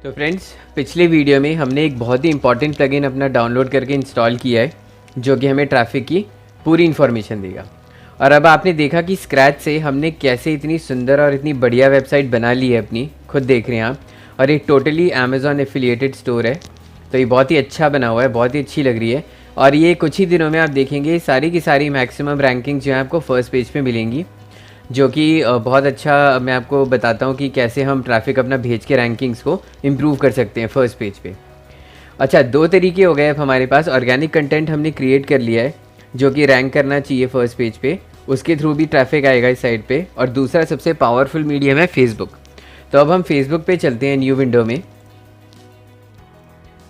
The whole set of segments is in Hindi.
तो फ्रेंड्स, पिछले वीडियो में हमने एक बहुत ही इंपॉर्टेंट प्लगइन अपना डाउनलोड करके इंस्टॉल किया है जो कि हमें ट्रैफिक की पूरी इन्फॉर्मेशन देगा। और अब आपने देखा कि स्क्रैच से हमने कैसे इतनी सुंदर और इतनी बढ़िया वेबसाइट बना ली है अपनी, खुद देख रहे हैं आप। और ये टोटली अमेज़ॉन एफिलिएटेड स्टोर है, तो ये बहुत ही अच्छा बना हुआ है, बहुत ही अच्छी लग रही है। और ये कुछ ही दिनों में आप देखेंगे सारी की सारी मैक्सिमम रैंकिंग जो है आपको फर्स्ट पेज पे मिलेंगी, जो कि बहुत अच्छा। मैं आपको बताता हूँ कि कैसे हम ट्रैफिक अपना भेज के रैंकिंग्स को इम्प्रूव कर सकते हैं फर्स्ट पेज पे। अच्छा, दो तरीके हो गए अब हमारे पास। ऑर्गेनिक कंटेंट हमने क्रिएट कर लिया है जो कि रैंक करना चाहिए फर्स्ट पेज पे, उसके थ्रू भी ट्रैफिक आएगा इस साइड पे। और दूसरा सबसे पावरफुल मीडियम है फेसबुक। तो अब हम फेसबुक पे चलते हैं न्यू विंडो में,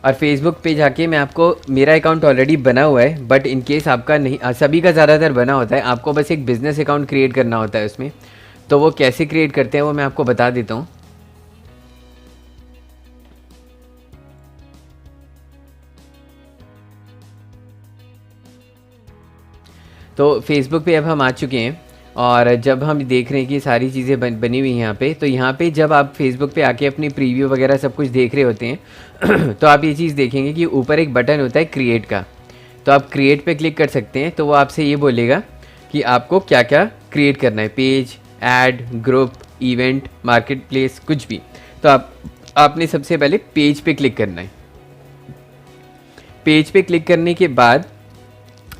और फेसबुक पे जाके मैं आपको, मेरा अकाउंट ऑलरेडी बना हुआ है, बट इन केस आपका नहीं, सभी का ज़्यादातर बना होता है, आपको बस एक बिज़नेस अकाउंट क्रिएट करना होता है उसमें। तो वो कैसे क्रिएट करते हैं वो मैं आपको बता देता हूँ। तो फेसबुक पे अब हम आ चुके हैं, और जब हम देख रहे हैं कि सारी चीज़ें बनी हुई हैं यहाँ पे, तो यहाँ पे जब आप फेसबुक पे आके अपनी प्रीव्यू वगैरह सब कुछ देख रहे होते हैं तो आप ये चीज़ देखेंगे कि ऊपर एक बटन होता है क्रिएट का। तो आप क्रिएट पे क्लिक कर सकते हैं। तो वो आपसे ये बोलेगा कि आपको क्या क्या क्रिएट करना है, page, add, group, event, market place, कुछ भी। तो आपने सबसे पहले पेज पे क्लिक करना है। पेज पे क्लिक करने के बाद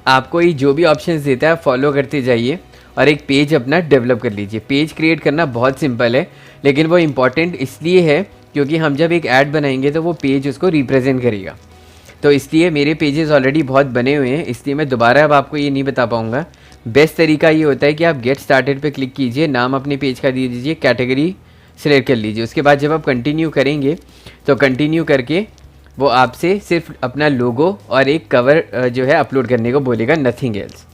आपको ये जो भी ऑप्शंस देता है फॉलो करते जाइए और एक पेज अपना डेवलप कर लीजिए। पेज क्रिएट करना बहुत सिंपल है, लेकिन वो इम्पॉर्टेंट इसलिए है क्योंकि हम जब एक ऐड बनाएंगे तो वो पेज उसको रिप्रेजेंट करेगा। तो इसलिए मेरे पेजेस ऑलरेडी बहुत बने हुए हैं, इसलिए मैं दोबारा अब आपको ये नहीं बता पाऊँगा। बेस्ट तरीका ये होता है कि आप गेट स्टार्टेड पे क्लिक कीजिए, नाम अपने पेज का दे दीजिए, कैटेगरी सिलेक्ट कर लीजिए। उसके बाद जब आप कंटिन्यू करेंगे तो कंटिन्यू करके वो आपसे सिर्फ अपना लोगो और एक कवर जो है अपलोड करने को बोलेगा, नथिंग एल्स।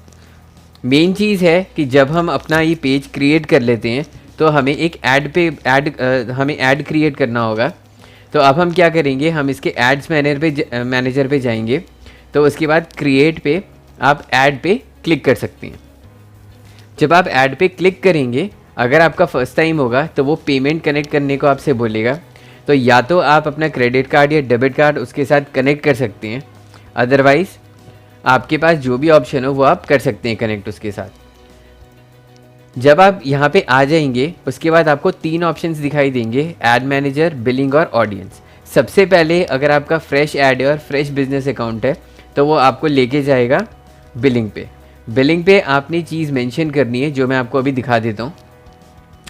मेन चीज़ है कि जब हम अपना ये पेज क्रिएट कर लेते हैं तो हमें एक हमें ऐड क्रिएट करना होगा। तो अब हम क्या करेंगे, हम इसके एड्स मैनेजर पे जाएंगे। तो उसके बाद क्रिएट पे आप ऐड पे क्लिक कर सकते हैं। जब आप ऐड पे क्लिक करेंगे, अगर आपका फर्स्ट टाइम होगा तो वो पेमेंट कनेक्ट करने को आपसे बोलेगा। तो या तो आप अपना क्रेडिट कार्ड या डेबिट कार्ड उसके साथ कनेक्ट कर सकते हैं, अदरवाइज़ आपके पास जो भी ऑप्शन हो वो आप कर सकते हैं कनेक्ट उसके साथ। जब आप यहाँ पे आ जाएंगे उसके बाद आपको तीन ऑप्शंस दिखाई देंगे, ऐड मैनेजर, बिलिंग और ऑडियंस। सबसे पहले अगर आपका फ्रेश ऐड है और फ्रेश बिजनेस अकाउंट है तो वो आपको लेके जाएगा बिलिंग पे। बिलिंग पे आपने चीज़ मेंशन करनी है जो मैं आपको अभी दिखा देता हूँ।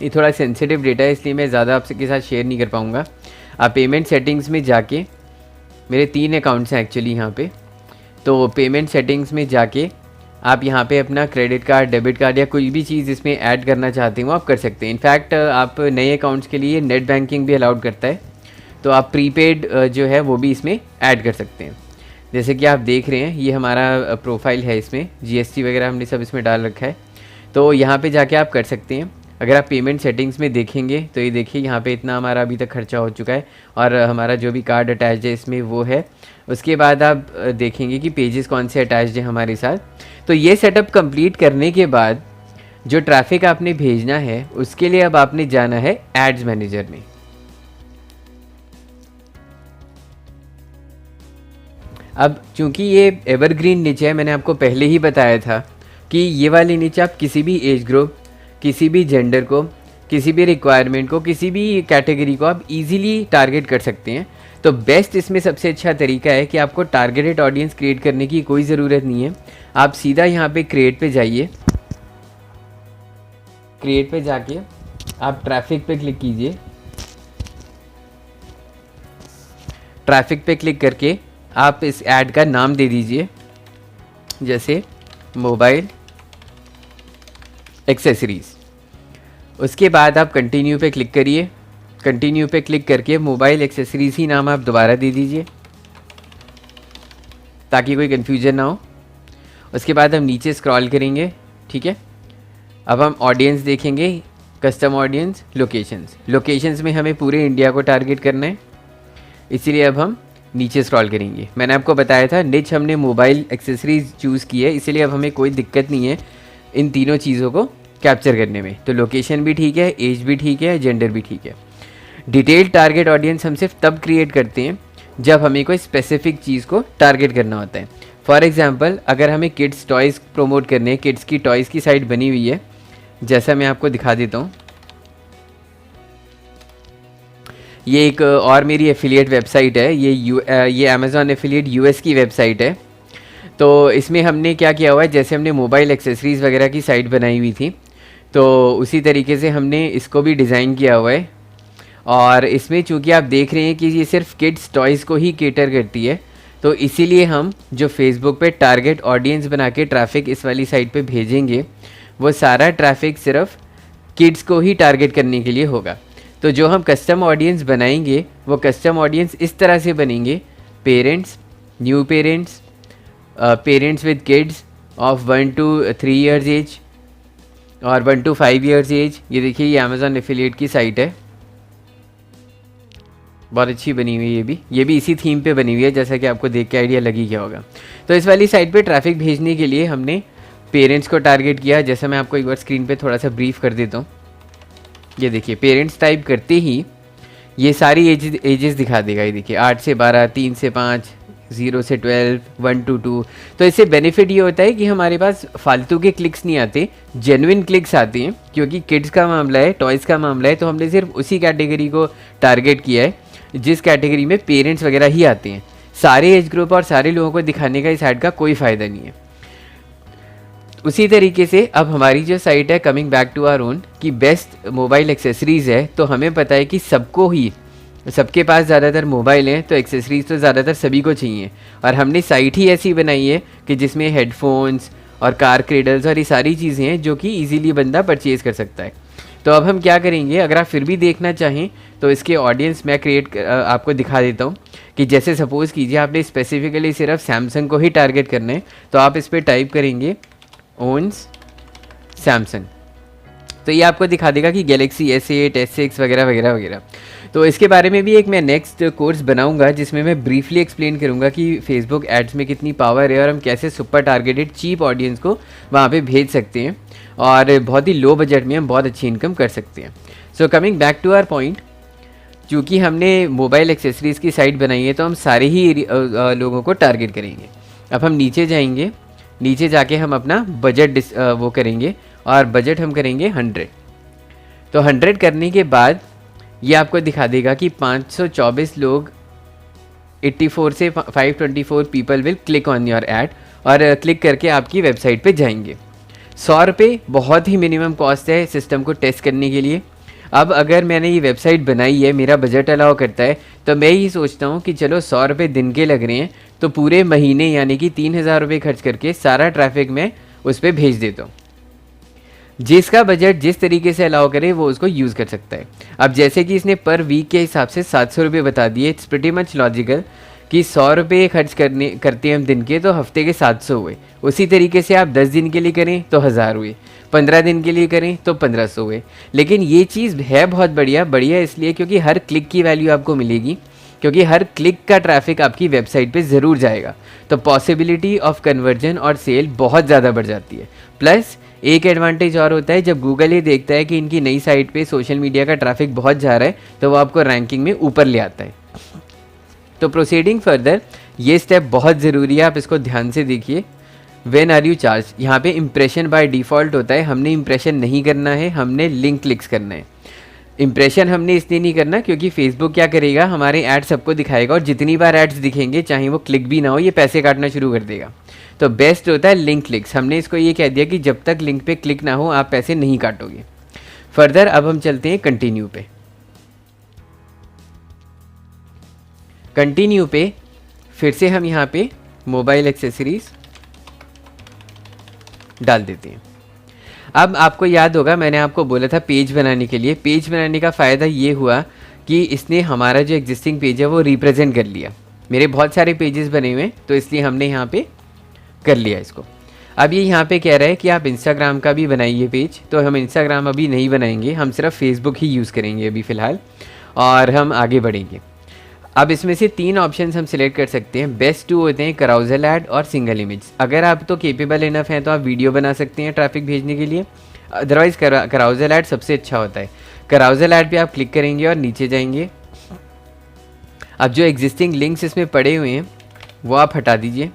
ये थोड़ा सेंसिटिव डेटा है इसलिए मैं ज़्यादा आपसे के साथ शेयर नहीं कर पाऊँगा। आप पेमेंट सेटिंग्स में जाके, मेरे 3 अकाउंट्स हैं एक्चुअली यहाँ पे, तो पेमेंट सेटिंग्स में जाके आप यहाँ पे अपना क्रेडिट कार्ड, डेबिट कार्ड या कोई भी चीज़ इसमें ऐड करना चाहते हो आप कर सकते हैं। इनफैक्ट आप नए अकाउंट्स के लिए नेट बैंकिंग भी अलाउड करता है, तो आप प्रीपेड जो है वो भी इसमें ऐड कर सकते हैं। जैसे कि आप देख रहे हैं ये हमारा प्रोफाइल है, इसमें जीएसटी वगैरह हमने सब इसमें डाल रखा है। तो यहाँ पे जाके आप कर सकते हैं। अगर आप पेमेंट सेटिंग्स में देखेंगे तो ये देखिए यहाँ पे इतना हमारा अभी तक खर्चा हो चुका है और हमारा जो भी कार्ड अटैच है इसमें वो है। उसके बाद आप देखेंगे कि पेजेस कौन से अटैच हैं हमारे साथ। तो ये सेटअप कंप्लीट करने के बाद जो ट्रैफिक आपने भेजना है उसके लिए अब आपने जाना है एड्स मैनेजर में। अब चूंकि ये एवरग्रीन नीचे है, मैंने आपको पहले ही बताया था कि ये वाले नीचे आप किसी भी एज ग्रुप, किसी भी जेंडर को, किसी भी रिक्वायरमेंट को, किसी भी कैटेगरी को आप इजीली टारगेट कर सकते हैं। तो बेस्ट इसमें सबसे अच्छा तरीका है कि आपको टारगेटेड ऑडियंस क्रिएट करने की कोई ज़रूरत नहीं है। आप सीधा यहाँ पे क्रिएट पे जाइए, क्रिएट पे जाके आप ट्रैफिक पे क्लिक कीजिए। ट्रैफिक पे क्लिक करके आप इस ऐड का नाम दे दीजिए, जैसे मोबाइल एक्सेसरीज़। उसके बाद आप कंटिन्यू पे क्लिक करिए। कंटिन्यू पे क्लिक करके मोबाइल एक्सेसरीज़ ही नाम आप दोबारा दे दीजिए ताकि कोई कन्फ्यूजन ना हो। उसके बाद हम नीचे स्क्रॉल करेंगे, ठीक है। अब हम ऑडियंस देखेंगे, कस्टम ऑडियंस, लोकेशंस। लोकेशंस में हमें पूरे इंडिया को टारगेट करना है, इसीलिए अब हम नीचे स्क्रॉल करेंगे। मैंने आपको बताया था निच हमने मोबाइल एक्सेसरीज़ चूज़ की है, इसीलिए अब हमें कोई दिक्कत नहीं है इन तीनों चीज़ों को कैप्चर करने में। तो लोकेशन भी ठीक है, एज भी ठीक है, जेंडर भी ठीक है। डिटेल्ड टारगेट ऑडियंस हम सिर्फ तब क्रिएट करते हैं जब हमें कोई स्पेसिफिक चीज़ को टारगेट करना होता है। फॉर एग्जांपल, अगर हमें किड्स टॉयज़ प्रमोट करने हैं, किड्स की टॉयज़ की साइट बनी हुई है, जैसा मैं आपको दिखा देता हूँ। ये एक और मेरी एफिलिएट वेबसाइट है, ये अमेज़ॉन एफिलिएट यूएस की वेबसाइट है। तो इसमें हमने क्या किया हुआ है, जैसे हमने मोबाइल एक्सेसरीज़ वगैरह की साइट बनाई हुई थी, तो उसी तरीके से हमने इसको भी डिज़ाइन किया हुआ है। और इसमें चूँकि आप देख रहे हैं कि ये सिर्फ किड्स टॉयज़ को ही केटर करती है, तो इसीलिए हम जो फेसबुक पे टारगेट ऑडियंस बना के ट्रैफिक इस वाली साइट पे भेजेंगे, वो सारा ट्रैफिक सिर्फ किड्स को ही टारगेट करने के लिए होगा। तो जो हम कस्टम ऑडियंस बनाएंगे वो कस्टम ऑडियंस इस तरह से बनेंगे: parents, new parents, parents with kids of 1 to 3 years age और 1 to 5 years एज। ये देखिए, ये अमेज़ॉन एफिलिएट की साइट है, बहुत अच्छी बनी हुई है। ये भी इसी थीम पे बनी हुई है, जैसा कि आपको देख के आइडिया लगी क्या होगा। तो इस वाली साइट पे ट्रैफिक भेजने के लिए हमने पेरेंट्स को टारगेट किया। जैसा मैं आपको एक बार स्क्रीन पे थोड़ा सा ब्रीफ कर देता हूँ। ये देखिए, पेरेंट्स टाइप करते ही ये सारी एजेस दिखा देगा। ये देखिए, 8 से 12, 3 से 5, 0 से 12, 1 to 2। तो इससे बेनिफिट ये होता है कि हमारे पास फालतू के क्लिक्स नहीं आते, जेन्युइन क्लिक्स आते हैं। क्योंकि किड्स का मामला है, टॉयज़ का मामला है, तो हमने सिर्फ उसी कैटेगरी को टारगेट किया है जिस कैटेगरी में पेरेंट्स वगैरह ही आते हैं। सारे एज ग्रुप और सारे लोगों को दिखाने का इस ऐड का कोई फ़ायदा नहीं है। उसी तरीके से अब हमारी जो साइट है, coming back to our own, की बेस्ट मोबाइल एक्सेसरीज़ है, तो हमें पता है कि सबके पास ज़्यादातर मोबाइल हैं, तो एक्सेसरीज़ तो ज़्यादातर सभी को चाहिए। और हमने साइट ही ऐसी बनाई है कि जिसमें हेडफोन्स और कार क्रेडल्स और ये सारी चीज़ें हैं जो कि ईज़िली बंदा परचेज़ कर सकता है। तो अब हम क्या करेंगे, अगर आप फिर भी देखना चाहें तो इसके ऑडियंस मैं आपको दिखा देता हूँ कि जैसे सपोज़ कीजिए आपने स्पेसिफिकली सिर्फ सैमसंग को ही टारगेट करना है, तो आप इस पर टाइप करेंगे ओन्स सैमसंग, तो ये आपको दिखा देगा कि गैलेक्सी S8, S6 वगैरह वगैरह वगैरह। तो इसके बारे में भी एक मैं नेक्स्ट कोर्स बनाऊंगा जिसमें मैं ब्रीफली एक्सप्लेन करूंगा कि फेसबुक एड्स में कितनी पावर है और हम कैसे सुपर टारगेटेड चीप ऑडियंस को वहाँ पे भेज सकते हैं और बहुत ही लो बजट में हम बहुत अच्छी इनकम कर सकते हैं। So coming back to our point, चूँकि हमने मोबाइल एक्सेसरीज़ की साइट बनाई है तो हम सारे ही लोगों को टारगेट करेंगे। अब हम नीचे जाएंगे, नीचे जाके हम अपना बजट वो करेंगे और बजट हम करेंगे 100। तो 100 करने के बाद ये आपको दिखा देगा कि 524 लोग 84 से 524 people will click on your add और क्लिक करके आपकी वेबसाइट पे जाएंगे। 100 रुपये बहुत ही मिनिमम कॉस्ट है सिस्टम को टेस्ट करने के लिए। अब अगर मैंने ये वेबसाइट बनाई है, मेरा बजट अलाउ करता है, तो मैं ही सोचता हूँ कि चलो 100 रुपये दिन के लग रहे हैं तो पूरे महीने यानी कि 3000 रुपये खर्च करके सारा ट्रैफिक मैं उस पर भेज देता हूँ। जिसका बजट जिस तरीके से अलाउ करे वो उसको यूज़ कर सकता है। अब जैसे कि इसने पर वीक के हिसाब से 700 रुपये बता दिए, इट्स प्रिटी मच लॉजिकल कि 100 रुपये खर्च करते हैं हम दिन के, तो हफ्ते के 700 हुए। उसी तरीके से आप 10 दिन के लिए करें तो 1000 हुए, 15 दिन के लिए करें तो 1500 हुए। लेकिन ये चीज़ है बहुत बढ़िया इसलिए क्योंकि हर क्लिक की वैल्यू आपको मिलेगी, क्योंकि हर क्लिक का ट्रैफिक आपकी वेबसाइट पे ज़रूर जाएगा, तो पॉसिबिलिटी ऑफ कन्वर्जन और सेल बहुत ज़्यादा बढ़ जाती है। प्लस एक एडवांटेज और होता है, जब गूगल ये देखता है कि इनकी नई साइट पे सोशल मीडिया का ट्रैफिक बहुत जा रहा है तो वो आपको रैंकिंग में ऊपर ले आता है। तो प्रोसीडिंग फर्दर, ये स्टेप बहुत ज़रूरी है, आप इसको ध्यान से देखिए। व्हेन आर यू चार्ज, यहाँ पे इंप्रेशन बाय डिफ़ॉल्ट होता है, हमने इंप्रेशन नहीं करना है, हमने लिंक क्लिक्स करना है। इंप्रेशन हमने इसलिए नहीं करना क्योंकि फेसबुक क्या करेगा, हमारे ऐड सबको दिखाएगा और जितनी बार एड्स दिखेंगे चाहे वो क्लिक भी ना हो, ये पैसे काटना शुरू कर देगा। तो बेस्ट होता है लिंक क्लिक्स। हमने इसको ये कह दिया कि जब तक लिंक पे क्लिक ना हो आप पैसे नहीं काटोगे। फर्दर अब हम चलते हैं कंटिन्यू पे। कंटिन्यू पे फिर से हम यहाँ पे मोबाइल एक्सेसरीज डाल देते हैं। अब आपको याद होगा मैंने आपको बोला था पेज बनाने के लिए, पेज बनाने का फ़ायदा ये हुआ कि इसने हमारा जो एग्जिस्टिंग पेज है वो रिप्रेजेंट कर लिया। मेरे बहुत सारे पेजेस बने हुए हैं तो इसलिए हमने यहाँ पे कर लिया इसको। अब ये यहाँ पे कह रहा है कि आप इंस्टाग्राम का भी बनाइए पेज, तो हम इंस्टाग्राम अभी नहीं बनाएंगे, हम सिर्फ फेसबुक ही यूज़ करेंगे अभी फ़िलहाल और हम आगे बढ़ेंगे। अब इसमें से 3 ऑप्शंस हम सिलेक्ट कर सकते हैं। बेस्ट 2 होते हैं कराउजल ऐड और सिंगल इमेज। अगर आप तो केपेबल इनफ हैं तो आप वीडियो बना सकते हैं ट्रैफिक भेजने के लिए, अदरवाइज़ कराउजल ऐड सबसे अच्छा होता है। कराउजल ऐड पे आप क्लिक करेंगे और नीचे जाएंगे। अब जो एग्जिस्टिंग लिंक्स इसमें पड़े हुए हैं वो आप हटा दीजिए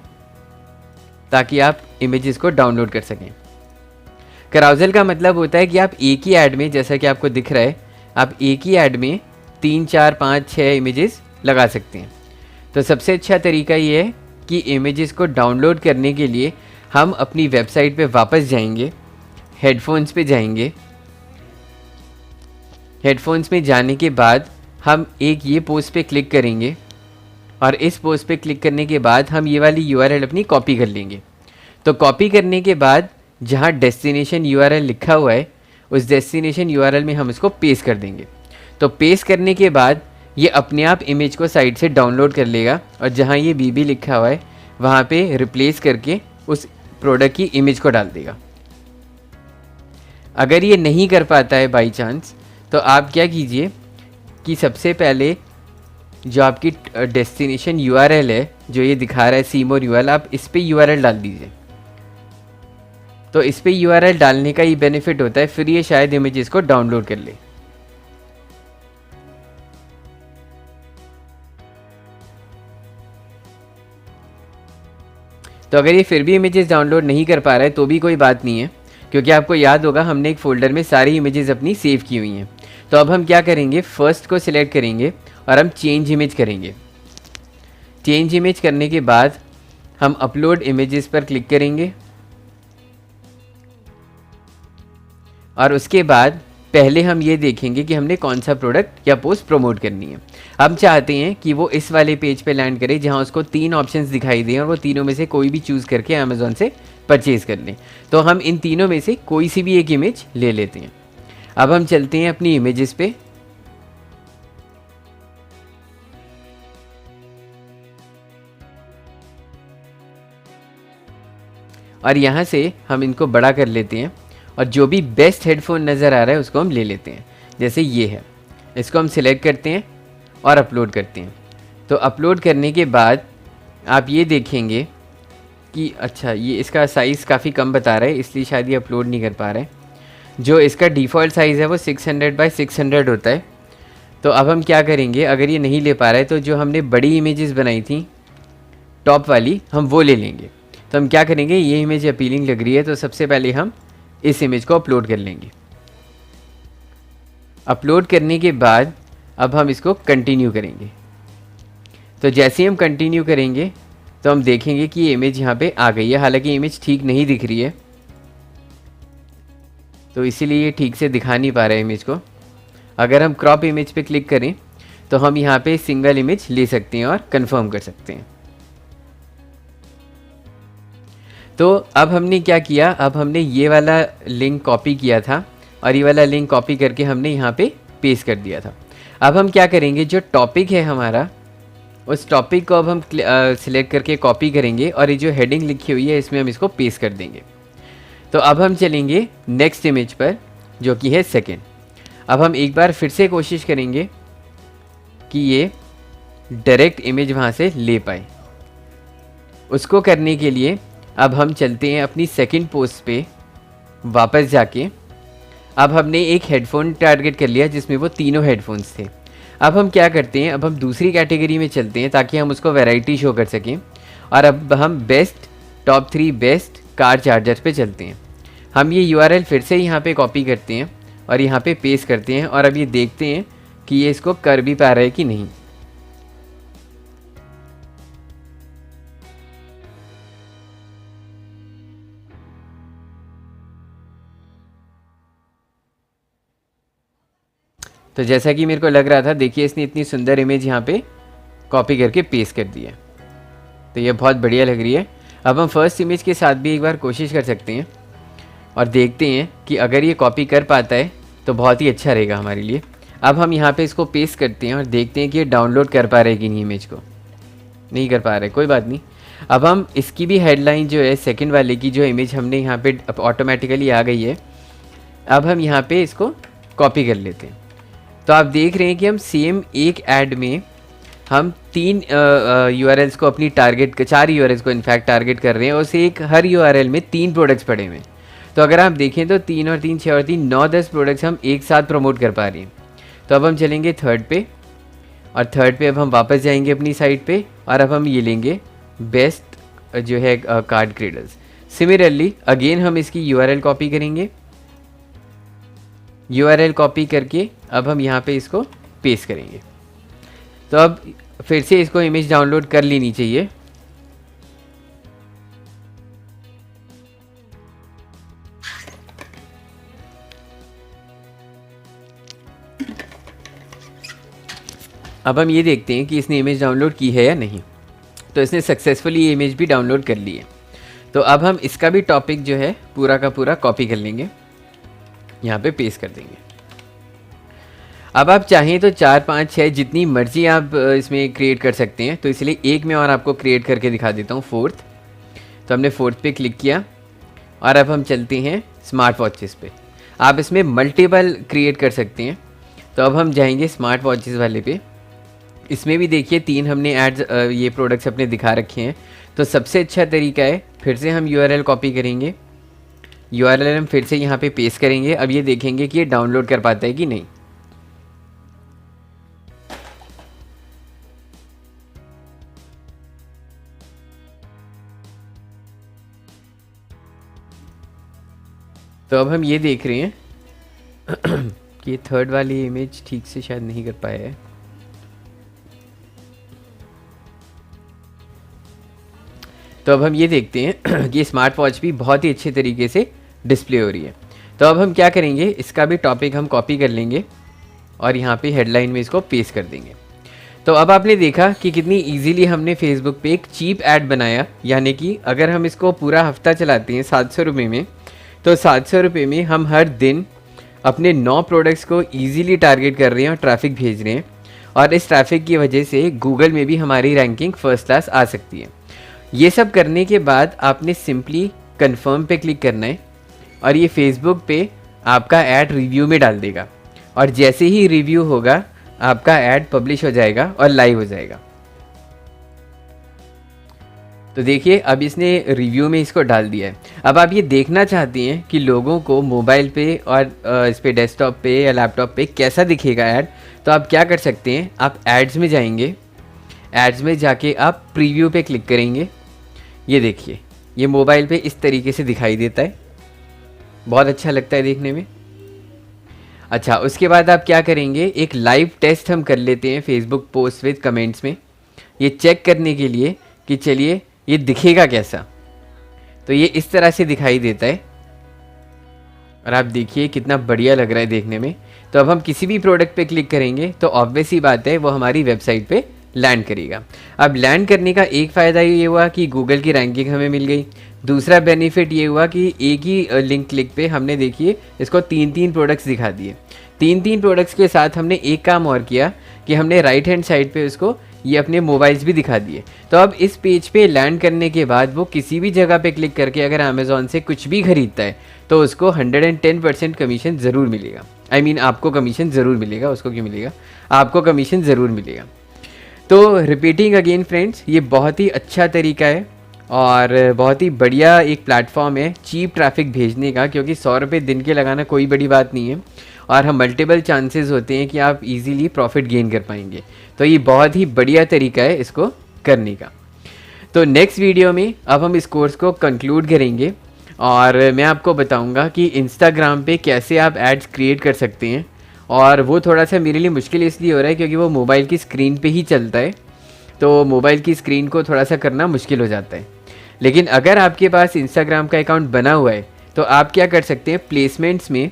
ताकि आप इमेजेस को डाउनलोड कर सकें। कराउजल का मतलब होता है कि आप एक ही ऐड में, जैसा कि आपको दिख रहा है, आप एक ही ऐड में 3, 4, 5, 6 इमेजेस लगा सकते हैं। तो सबसे अच्छा तरीका ये है कि इमेजेस को डाउनलोड करने के लिए हम अपनी वेबसाइट पे वापस जाएंगे, हेडफोन्स पे जाएंगे। हेडफोन्स में जाने के बाद हम एक ये पोस्ट पे क्लिक करेंगे और इस पोस्ट पे क्लिक करने के बाद हम ये वाली यूआरएल अपनी कॉपी कर लेंगे। तो कॉपी करने के बाद जहाँ डेस्टिनेशन यूआरएल लिखा हुआ है उस डेस्टिनेशन यूआरएल में हम इसको पेस्ट कर देंगे। तो पेस्ट करने के बाद ये अपने आप इमेज को साइट से डाउनलोड कर लेगा और जहाँ ये बीबी लिखा हुआ है वहाँ पे रिप्लेस करके उस प्रोडक्ट की इमेज को डाल देगा। अगर ये नहीं कर पाता है बाई चांस, तो आप क्या कीजिए कि सबसे पहले जो आपकी डेस्टिनेशन यूआरएल है, जो ये दिखा रहा है सीमोर यूआरएल, आप इस पे यूआरएल डाल दीजिए। तो इस पे यूआरएल डालने का ये बेनिफिट होता है, फिर ये शायद इमेजेस को डाउनलोड कर ले। तो अगर ये फिर भी इमेजेस डाउनलोड नहीं कर पा रहा है तो भी कोई बात नहीं है, क्योंकि आपको याद होगा हमने एक फ़ोल्डर में सारी इमेजेस अपनी सेव की हुई हैं। तो अब हम क्या करेंगे, फर्स्ट को सिलेक्ट करेंगे और हम चेंज इमेज करेंगे। चेंज इमेज करने के बाद हम अपलोड इमेजेस पर क्लिक करेंगे और उसके बाद पहले हम ये देखेंगे कि हमने कौन सा प्रोडक्ट या पोस्ट प्रमोट करनी है। हम चाहते हैं कि वो इस वाले पेज पे लैंड करे जहां उसको 3 ऑप्शंस दिखाई दें और वो तीनों में से कोई भी चूज़ करके अमेज़ॉन से परचेज़ कर लें। तो हम इन तीनों में से कोई सी भी एक इमेज ले लेते हैं। अब हम चलते हैं अपनी इमेजेस पे और यहाँ से हम इनको बड़ा कर लेते हैं और जो भी बेस्ट हेडफोन नज़र आ रहा है उसको हम ले लेते हैं। जैसे ये है, इसको हम सिलेक्ट करते हैं और अपलोड करते हैं। तो अपलोड करने के बाद आप ये देखेंगे कि अच्छा ये इसका साइज़ काफ़ी कम बता रहा है, इसलिए शायद ये अपलोड नहीं कर पा रहा है। जो इसका डिफ़ॉल्ट साइज़ है वो 600 बाय 600 होता है। तो अब हम क्या करेंगे, अगर ये नहीं ले पा रहा है तो जो हमने बड़ी इमेजेस बनाई थी टॉप वाली, हम वो ले लेंगे। तो हम क्या करेंगे, ये इमेज अपीलिंग लग रही है तो सबसे पहले हम इस इमेज को अपलोड कर लेंगे। अपलोड करने के बाद अब हम इसको कंटिन्यू करेंगे। तो जैसे ही हम कंटिन्यू करेंगे तो हम देखेंगे कि ये इमेज यहाँ पे आ गई है। हालांकि इमेज ठीक नहीं दिख रही है तो इसीलिए ये ठीक से दिखा नहीं पा रहा है इमेज को। अगर हम क्रॉप इमेज पे क्लिक करें तो हम यहाँ पे सिंगल इमेज ले सकते हैं और कंफर्म कर सकते हैं। तो अब हमने क्या किया, अब हमने ये वाला लिंक कॉपी किया था और ये वाला लिंक कॉपी करके हमने यहाँ पे पेस्ट कर दिया था। अब हम क्या करेंगे, जो टॉपिक है हमारा उस टॉपिक को अब हम सिलेक्ट करके कॉपी करेंगे और ये जो हेडिंग लिखी हुई है इसमें हम इसको पेस्ट कर देंगे। तो अब हम चलेंगे नेक्स्ट इमेज पर जो कि है सेकेंड। अब हम एक बार फिर से कोशिश करेंगे कि ये डायरेक्ट इमेज वहाँ से ले पाए। उसको करने के लिए अब हम चलते हैं अपनी सेकंड पोस्ट पे वापस जाके। अब हमने एक हेडफोन टारगेट कर लिया जिसमें वो तीनों हेडफोन्स थे। अब हम क्या करते हैं, अब हम दूसरी कैटेगरी में चलते हैं ताकि हम उसको वैरायटी शो कर सकें। और अब हम best top 3 best car chargers पे चलते हैं। हम ये यूआरएल फिर से यहाँ पे कॉपी करते हैं और यहाँ पे पेस्ट करते हैं और अब ये देखते हैं कि ये इसको कर भी पा रहा है कि नहीं। तो जैसा कि मेरे को लग रहा था, देखिए इसने इतनी सुंदर इमेज यहाँ पे कॉपी करके पेस्ट कर दी है। तो ये बहुत बढ़िया लग रही है। अब हम फर्स्ट इमेज के साथ भी एक बार कोशिश कर सकते हैं और देखते हैं कि अगर ये कॉपी कर पाता है तो बहुत ही अच्छा रहेगा हमारे लिए। अब हम यहाँ पे इसको पेस्ट करते हैं और देखते हैं कि ये डाउनलोड कर पा रहा है कि नहीं। इमेज को नहीं कर पा रहा है, कोई बात नहीं। अब हम इसकी भी हेडलाइन जो है सेकंड वाले की जो इमेज हमने यहाँ पे ऑटोमेटिकली आ गई है, अब हम यहाँ पे इसको कॉपी कर लेते हैं। तो आप देख रहे हैं कि हम सेम एक ऐड में हम 3 यूआरएल्स को अपनी टारगेट 4 यूआरएल्स को इनफैक्ट टारगेट कर रहे हैं और उसे एक हर यूआरएल में 3 प्रोडक्ट्स पड़े हुए हैं। तो अगर आप देखें तो 3 और 3 6 और 3 9-10 प्रोडक्ट्स हम एक साथ प्रमोट कर पा रहे हैं। तो अब हम चलेंगे थर्ड पे, और थर्ड पे अब हम वापस जाएंगे अपनी साइट पे, और अब हम ये लेंगे बेस्ट जो है कार्ड क्रेडल्स। सिमिलरली अगेन हम इसकी यूआरएल कॉपी करेंगे, यूआरएल कॉपी करके अब हम यहाँ पे इसको पेस्ट करेंगे। तो अब फिर से इसको इमेज डाउनलोड कर लेनी चाहिए। अब हम ये देखते हैं कि इसने इमेज डाउनलोड की है या नहीं। तो इसने सक्सेसफुली ये इमेज भी डाउनलोड कर ली है। तो अब हम इसका भी टॉपिक जो है पूरा का पूरा कॉपी कर लेंगे, यहाँ पे पेस्ट कर देंगे। अब आप चाहें तो 4 5 6 जितनी मर्जी आप इसमें क्रिएट कर सकते हैं। तो इसलिए एक मैं और आपको क्रिएट करके दिखा देता हूँ, फोर्थ। तो हमने फोर्थ पे क्लिक किया, और अब हम चलते हैं स्मार्ट वॉचेस पे। आप इसमें मल्टीपल क्रिएट कर सकते हैं। तो अब हम जाएंगे स्मार्ट वॉचेस वाले पे। इसमें भी देखिए 3 हमने एड्स ये प्रोडक्ट्स अपने दिखा रखे हैं। तो सबसे अच्छा तरीका है, फिर से हम यूआरएल कॉपी करेंगे, यूआरएल हम फिर से यहाँ पे पेस्ट करेंगे। अब ये देखेंगे कि ये डाउनलोड कर पाता है कि नहीं। तो अब हम ये देख रहे हैं कि ये थर्ड वाली इमेज ठीक से शायद नहीं कर पाया है। तो अब हम ये देखते हैं कि स्मार्ट वॉच भी बहुत ही अच्छे तरीके से डिस्प्ले हो रही है। तो अब हम क्या करेंगे, इसका भी टॉपिक हम कॉपी कर लेंगे और यहाँ पे हेडलाइन में इसको पेस्ट कर देंगे। तो अब आपने देखा कि कितनी इजीली हमने फेसबुक पे एक चीप ऐड बनाया। यानी कि अगर हम इसको पूरा हफ्ता चलाते हैं 700 रुपये में, तो 700 रुपये में हम हर दिन अपने 9 प्रोडक्ट्स को ईजिली टारगेट कर रहे हैं और ट्रैफिक भेज रहे हैं। और इस ट्रैफिक की वजह से गूगल में भी हमारी रैंकिंग फर्स्ट क्लास आ सकती है। ये सब करने के बाद आपने सिंपली कन्फर्म पे क्लिक करना है, और ये फेसबुक पे आपका ऐड रिव्यू में डाल देगा। और जैसे ही रिव्यू होगा आपका ऐड पब्लिश हो जाएगा और लाइव हो जाएगा। तो देखिए अब इसने रिव्यू में इसको डाल दिया है। अब आप ये देखना चाहते हैं कि लोगों को मोबाइल पे और इस पे डेस्कटॉप पे या लैपटॉप पे कैसा दिखेगा ऐड। तो आप क्या कर सकते हैं, आप एड्स में जाएंगे, एड्स में जाके आप प्रीव्यू पे क्लिक करेंगे। ये देखिए ये मोबाइल पे इस तरीके से दिखाई देता है, बहुत अच्छा लगता है देखने में। अच्छा, उसके बाद आप क्या करेंगे, एक लाइव टेस्ट हम कर लेते हैं फेसबुक पोस्ट विद कमेंट्स में, ये चेक करने के लिए कि चलिए ये दिखेगा कैसा। तो ये इस तरह से दिखाई देता है, और आप देखिए कितना बढ़िया लग रहा है देखने में। तो अब हम किसी भी प्रोडक्ट पे क्लिक करेंगे तो ऑब्वियस ही बात है वो हमारी वेबसाइट पे लैंड करेगा। अब लैंड करने का एक फ़ायदा ये हुआ कि गूगल की रैंकिंग हमें मिल गई। दूसरा बेनिफिट ये हुआ कि एक ही लिंक क्लिक पे हमने देखिए इसको 3 प्रोडक्ट्स दिखा दिए। 3 प्रोडक्ट्स के साथ हमने एक काम और किया कि हमने राइट हैंड साइड पे उसको ये अपने मोबाइल्स भी दिखा दिए। तो अब इस पेज पे लैंड करने के बाद वो किसी भी जगह पे क्लिक करके अगर अमेज़ॉन से कुछ भी खरीदता है तो उसको 110% कमीशन ज़रूर मिलेगा। आई मीन आपको कमीशन ज़रूर मिलेगा, उसको क्यों मिलेगा, आपको कमीशन ज़रूर मिलेगा। तो रिपीटिंग अगेन फ्रेंड्स, ये बहुत ही अच्छा तरीका है और बहुत ही बढ़िया एक प्लेटफॉर्म है चीप ट्रैफिक भेजने का, क्योंकि 100 रुपये दिन के लगाना कोई बड़ी बात नहीं है और हम मल्टीपल चांसेस होते हैं कि आप इजीली प्रॉफिट गेन कर पाएंगे। तो ये बहुत ही बढ़िया तरीका है इसको करने का। तो नेक्स्ट वीडियो में अब हम इस कोर्स को कंक्लूड करेंगे और मैं आपको बताऊंगा कि इंस्टाग्राम पे कैसे आप एड्स क्रिएट कर सकते हैं। और वो थोड़ा सा मेरे लिए मुश्किल इसलिए हो रहा है क्योंकि वो मोबाइल की स्क्रीन पे ही चलता है, तो मोबाइल की स्क्रीन को थोड़ा सा करना मुश्किल हो जाता है। लेकिन अगर आपके पास इंस्टाग्राम का अकाउंट बना हुआ है तो आप क्या कर सकते हैं, प्लेसमेंट्स में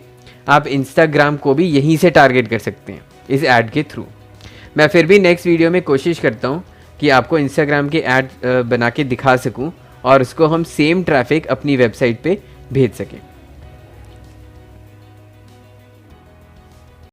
आप इंस्टाग्राम को भी यहीं से टारगेट कर सकते हैं इस ऐड के थ्रू। मैं फिर भी नेक्स्ट वीडियो में कोशिश करता हूँ कि आपको इंस्टाग्राम के ऐड बना के दिखा सकूँ और उसको हम सेम ट्रैफिक अपनी वेबसाइट पे भेज सकें।